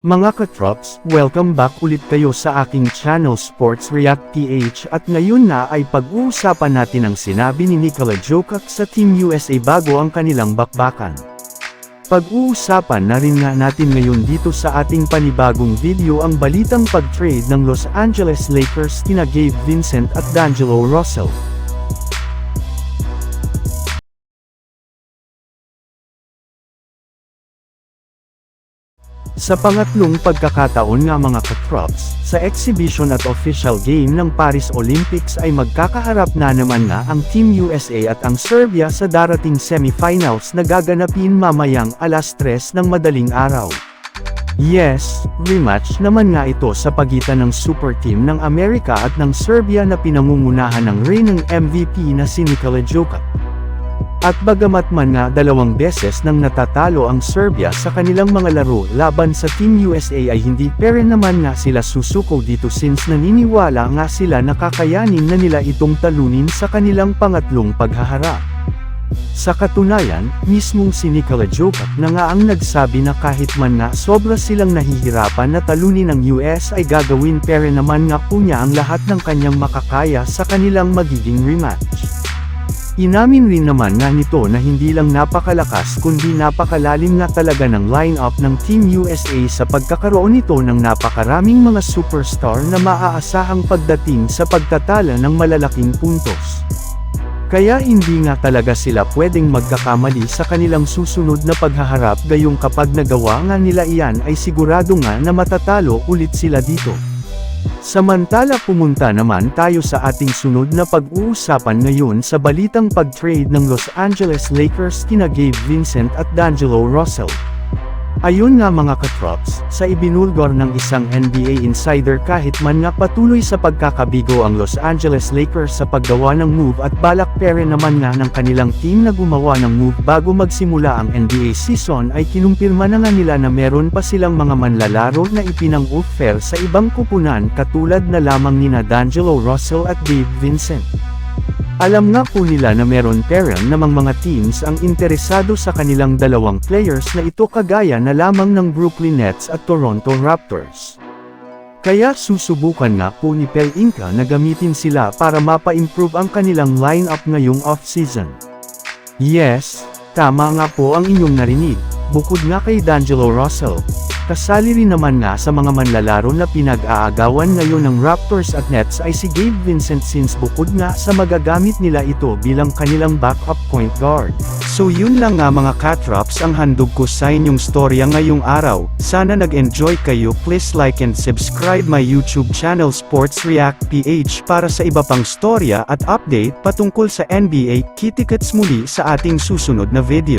Mga katrops, welcome back ulit kayo sa aking channel Sports React PH at ngayon na ay pag-uusapan natin ang sinabi ni Nikola Jokic sa Team USA bago ang kanilang bakbakan. Pag-uusapan na rin nga natin ngayon dito sa ating panibagong video ang balitang pag-trade ng Los Angeles Lakers kina Gabe Vincent at D'Angelo Russell. Sa pangatlong pagkakataon nga mga katrops, sa exhibition at official game ng Paris Olympics ay magkakaharap na naman nga ang Team USA at ang Serbia sa darating semifinals na gaganapin mamayang 3:00 ng madaling araw. Yes, rematch naman nga ito sa pagitan ng super team ng Amerika at ng Serbia na pinangungunahan ng reigning MVP na si Nikola Jokic. At bagamat man nga 2 beses nang natatalo ang Serbia sa kanilang mga laro laban sa Team USA ay hindi pa rin naman nga sila susuko dito since naniniwala nga sila na kakayanin na nila itong talunin sa kanilang pangatlong paghaharap. Sa katunayan, mismong si Nikola Jokic na nga ang nagsabi na kahit man nga sobra silang nahihirapan na talunin ang US ay gagawin pa rin naman nga po niya ang lahat ng kanyang makakaya sa kanilang magiging rematch. Inamin rin naman nga nito na hindi lang napakalakas kundi napakalalim na talaga ng lineup ng Team USA sa pagkakaroon nito ng napakaraming mga superstar na maaasahang pagdating sa pagtatala ng malalaking puntos. Kaya hindi nga talaga sila pwedeng magkakamali sa kanilang susunod na paghaharap gayong kapag nagawa nga nila iyan ay sigurado nga na matatalo ulit sila dito. Samantala pumunta naman tayo sa ating sunod na pag-uusapan ngayon sa balitang pag-trade ng Los Angeles Lakers kina Gabe Vincent at D'Angelo Russell. Ayon nga mga katrops, sa ibinulgor ng isang NBA insider kahit man nga patuloy sa pagkakabigo ang Los Angeles Lakers sa paggawa ng move at balak pa rin naman nga ng kanilang team na gumawa ng move bago magsimula ang NBA season ay kinumpirma na nga nila na meron pa silang mga manlalaro na ipinang-offer sa ibang kupunan katulad na lamang nina D'Angelo Russell at Gabe Vincent. Alam nga po nila na meron pa namang mga teams ang interesado sa kanilang dalawang players na ito kagaya na lamang ng Brooklyn Nets at Toronto Raptors. Kaya susubukan nga po ni Pelinka na gamitin sila para mapa-improve ang kanilang lineup ngayong off-season. Yes, tama nga po ang inyong narinig, bukod nga kay D'Angelo Russell. Kasali rin naman nga sa mga manlalaro na pinag-aagawan ngayon ng Raptors at Nets ay si Gabe Vincent since bukod nga sa magagamit nila ito bilang kanilang backup point guard. So yun lang nga mga katrops ang handog ko sa inyong storya ngayong araw. Sana nag-enjoy kayo. Please like and subscribe my YouTube channel Sports React PH para sa iba pang storya at update patungkol sa NBA. Kita-kits muli sa ating susunod na video.